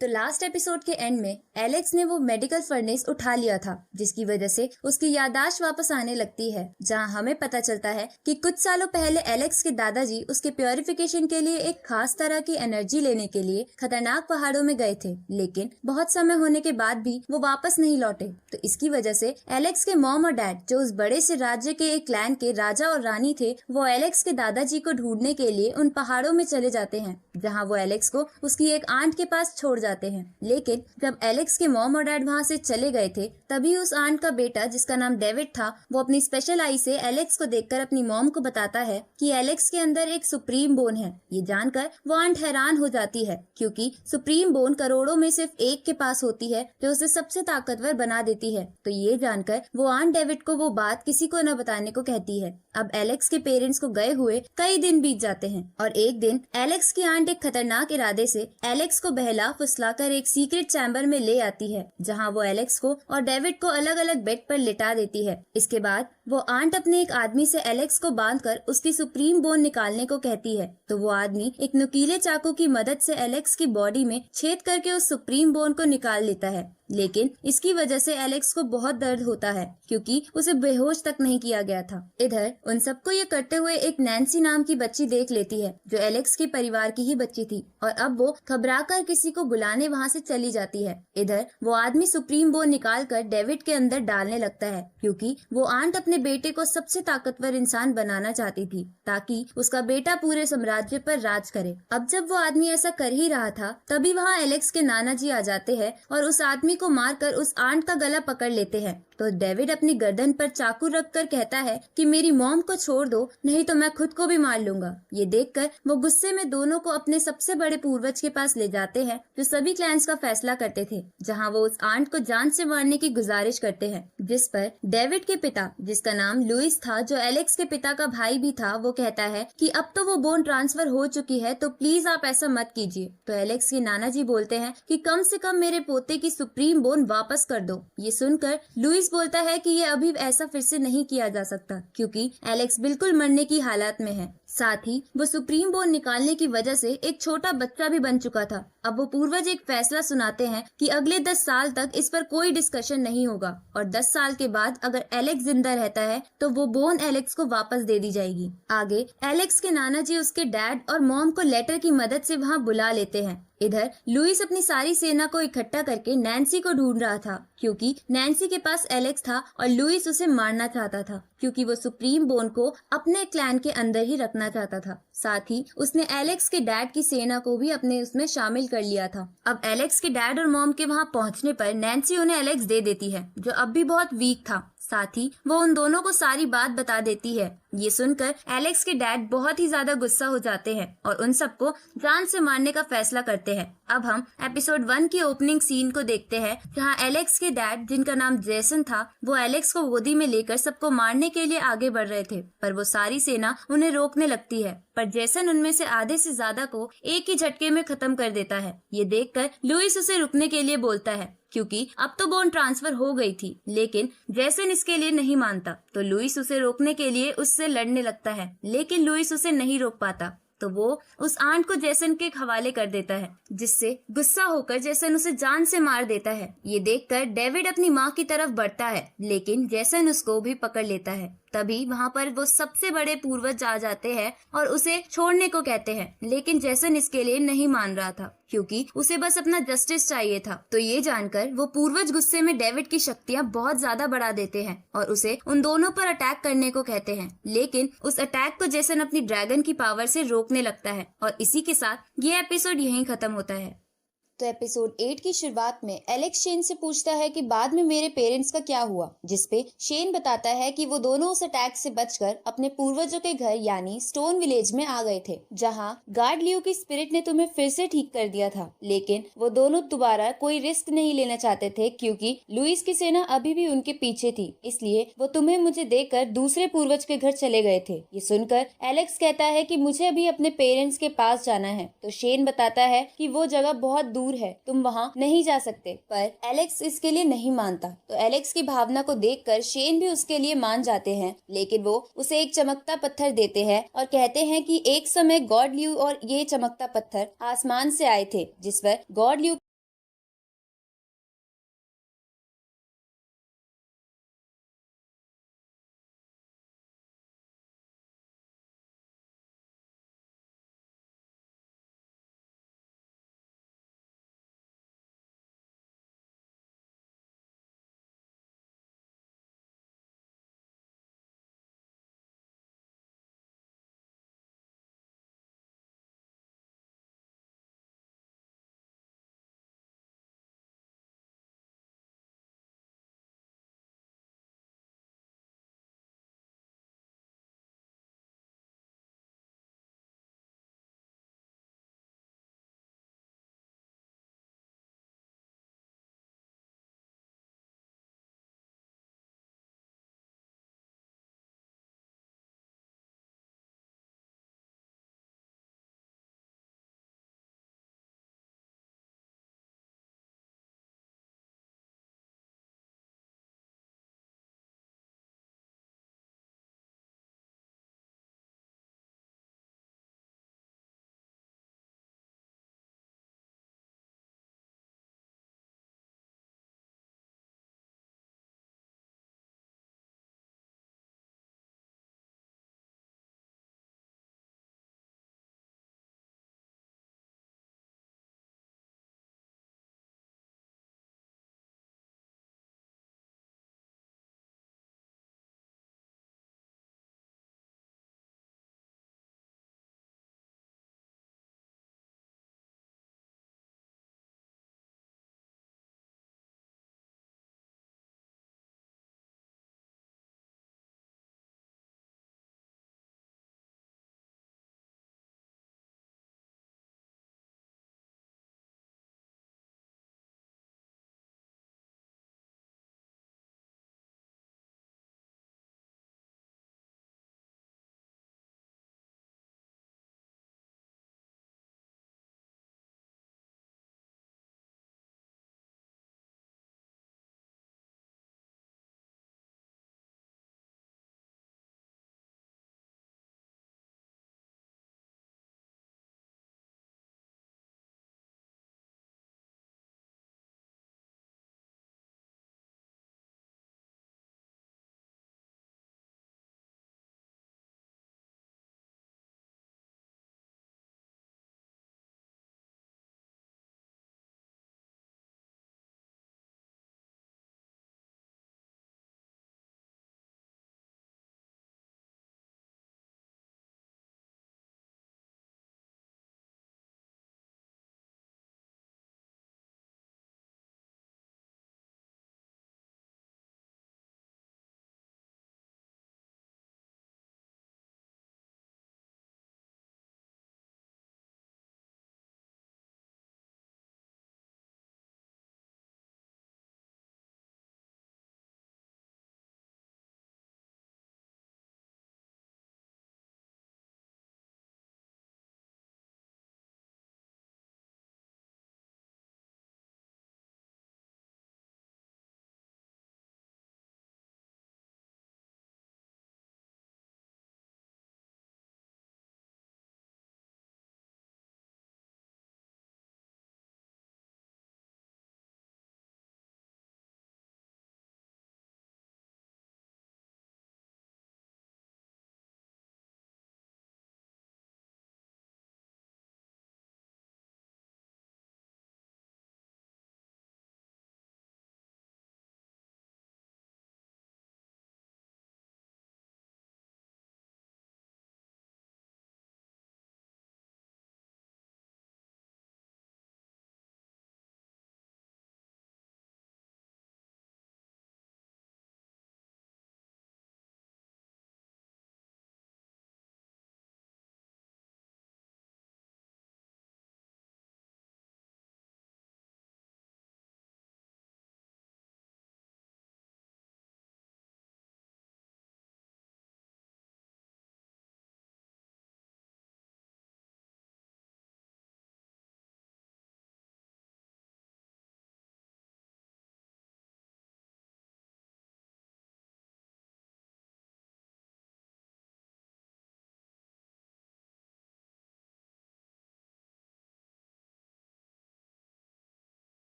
तो last episode के and में एलेक्स ने वो मेडिकल फर्नेस उठा लिया था, जिसकी वजह से उसकी याददाश्त वापस आने लगती है। जहां हमें पता चलता है कि कुछ सालों पहले एलेक्स के दादाजी उसके प्योरिफिकेशन के लिए एक खास तरह की एनर्जी लेने के लिए खतरनाक पहाड़ों में गए थे, लेकिन बहुत समय होने के बाद भी वो वापस नहीं लौटे। तो इसकी वजह से एलेक्स के मॉम और डैड, जो उस बड़े से राज्य के एक क्लैन के राजा और रानी थे, वो एलेक्स के दादाजी को ढूंढने के लिए उन पहाड़ों में चले जाते हैं, जहाँ वो एलेक्स को उसकी एक आंट के पास छोड़ जाते हैं। लेकिन जब एलेक्स के मॉम और डैड वहाँ से चले गए थे, तभी उस आंट का बेटा, जिसका नाम डेविड था, वो अपनी स्पेशल आई से एलेक्स को देखकर अपनी मॉम को बताता है कि एलेक्स के अंदर एक सुप्रीम बोन है। ये जानकर वो आंट हैरान हो जाती है, क्योंकि सुप्रीम बोन करोड़ों में सिर्फ एक के पास होती है, जो उसे सबसे ताकतवर बना देती है। तो ये जानकर वो आंट डेविड को वो बात किसी को न बताने को कहती है। अब एलेक्स के पेरेंट्स को गए हुए कई दिन बीत जाते हैं और एक दिन एलेक्स की आंट एक खतरनाक इरादे से एलेक्स को बहला फुसलाकर एक सीक्रेट चैम्बर में ले आती है, जहां वो एलेक्स को और डेविड को अलग अलग बेड पर लिटा देती है। इसके बाद वो आंट अपने एक आदमी से एलेक्स को बांधकर उसकी सुप्रीम बोन निकालने को कहती है। तो वो आदमी एक नुकीले चाकू की मदद से एलेक्स की बॉडी में छेद करके उस सुप्रीम बोन को निकाल लेता है, लेकिन इसकी वजह से एलेक्स को बहुत दर्द होता है, क्योंकि उसे बेहोश तक नहीं किया गया था। इधर उन सबको ये करते हुए एक नैन्सी नाम की बच्ची देख लेती है, जो एलेक्स के परिवार की ही बच्ची थी, और अब वो घबराकर किसी को बुलाने वहाँ से चली जाती है। इधर वो आदमी सुप्रीम बोन निकालकर डेविड के अंदर डालने लगता है, क्योंकि वो आंट अपने बेटे को सबसे ताकतवर इंसान बनाना चाहती थी, ताकि उसका बेटा पूरे साम्राज्य पर राज करे। अब जब वो आदमी ऐसा कर ही रहा था, तभी वहाँ एलेक्स के नाना जी आ जाते हैं और उस आदमी को मारकर उस आंट का गला पकड़ लेते हैं। तो डेविड अपनी गर्दन पर चाकू रखकर कहता है कि मेरी मॉम को छोड़ दो, नहीं तो मैं खुद को भी मार लूंगा। ये देखकर वो गुस्से में दोनों को अपने सबसे बड़े पूर्वज के पास ले जाते हैं, जो सभी क्लैंस का फैसला करते थे, जहां वो उस आंट को जान से मारने की गुजारिश करते हैं। जिस पर डेविड के पिता, जिसका नाम लुइस था, जो एलेक्स के पिता का भाई भी था, वो कहता है कि अब तो वो बोन ट्रांसफर हो चुकी है, तो प्लीज आप ऐसा मत कीजिए। तो एलेक्स के नाना जी बोलते हैं कि कम से कम मेरे पोते की सुप्रीम बोन वापस कर दो। ये सुनकर लुइस बोलता है कि ये अभी ऐसा फिर से नहीं किया जा सकता, क्योंकि एलेक्स बिल्कुल मरने की हालत में है। साथ ही वो सुप्रीम बोन निकालने की वजह से एक छोटा बच्चा भी बन चुका था। अब वो पूर्वज एक फैसला सुनाते हैं कि अगले 10 साल तक इस पर कोई डिस्कशन नहीं होगा, और 10 साल के बाद अगर एलेक्स जिंदा रहता है तो वो बोन एलेक्स को वापस दे दी जाएगी। आगे एलेक्स के नाना जी उसके डैड और मॉम को लेटर की मदद से वहाँ बुला लेते हैं। इधर लुइस अपनी सारी सेना को इकट्ठा करके नैन्सी को ढूंढ रहा था, क्योंकि नैन्सी के पास एलेक्स था और लुइस उसे मारना चाहता था, क्योंकि वो सुप्रीम बोन को अपने क्लैन के अंदर ही रखना चाहता था। साथ ही उसने एलेक्स के डैड की सेना को भी अपने उसमें शामिल कर लिया था। अब एलेक्स के डैड और मॉम के वहाँ पहुँचने पर नैन्सी उन्हें एलेक्स दे देती है, जो अब भी बहुत वीक था। साथ ही वो उन दोनों को सारी बात बता देती है। ये सुनकर एलेक्स के डैड बहुत ही ज्यादा गुस्सा हो जाते हैं और उन सबको जान से मारने का फैसला करते हैं। अब हम एपिसोड 1 की ओपनिंग सीन को देखते हैं, जहां एलेक्स के डैड, जिनका नाम जेसन था, वो एलेक्स को गोदी में लेकर सबको मारने के लिए आगे बढ़ रहे थे, पर वो सारी सेना उन्हें रोकने लगती है। पर जेसन उनमें से आधे से ज्यादा को एक ही झटके में खत्म कर देता है। ये देखकर लुइस उसे रुकने के लिए बोलता है, क्योंकि अब तो बोन ट्रांसफर हो गई थी, लेकिन जेसन इसके लिए नहीं मानता। तो लुइस उसे रोकने के लिए उससे लड़ने लगता है, लेकिन लुइस उसे नहीं रोक पाता। तो वो उस आंट को जेसन के हवाले कर देता है, जिससे गुस्सा होकर जेसन उसे जान से मार देता है। ये देखकर डेविड अपनी माँ की तरफ बढ़ता है, लेकिन जेसन उसको भी पकड़ लेता है। तभी वहाँ पर वो सबसे बड़े पूर्वज आ जाते हैं और उसे छोड़ने को कहते हैं, लेकिन जेसन इसके लिए नहीं मान रहा था, क्योंकि उसे बस अपना जस्टिस चाहिए था। तो ये जानकर वो पूर्वज गुस्से में डेविड की शक्तियाँ बहुत ज्यादा बढ़ा देते हैं और उसे उन दोनों पर अटैक करने को कहते हैं, लेकिन उस अटैक को जेसन अपनी ड्रैगन की पावर से रोकने लगता है। और इसी के साथ ये एपिसोड यहीं खत्म होता है। तो एपिसोड 8 की शुरुआत में एलेक्स शेन से पूछता है कि बाद में मेरे पेरेंट्स का क्या हुआ, जिसपे शेन बताता है कि वो दोनों उस अटैक से बचकर अपने पूर्वजों के घर यानी स्टोन विलेज में आ गए थे, जहां गार्ड लियो की स्पिरिट ने तुम्हें फिर से ठीक कर दिया था। लेकिन वो दोनों दोबारा कोई रिस्क नहीं लेना चाहते थे, क्योंकि लुइस की सेना अभी भी उनके पीछे थी, इसलिए वो तुम्हें मुझे देकर दूसरे पूर्वज के घर चले गए थे। ये सुनकर एलेक्स कहता है कि मुझे अभी अपने पेरेंट्स के पास जाना है। तो शेन बताता है कि वो जगह बहुत दूर है, तुम वहाँ नहीं जा सकते, पर एलेक्स इसके लिए नहीं मानता। तो एलेक्स की भावना को देखकर शेन भी उसके लिए मान जाते हैं, लेकिन वो उसे एक चमकता पत्थर देते हैं और कहते हैं कि एक समय गॉड ल्यू और ये चमकता पत्थर आसमान से आए थे, जिस पर गॉड ल्यू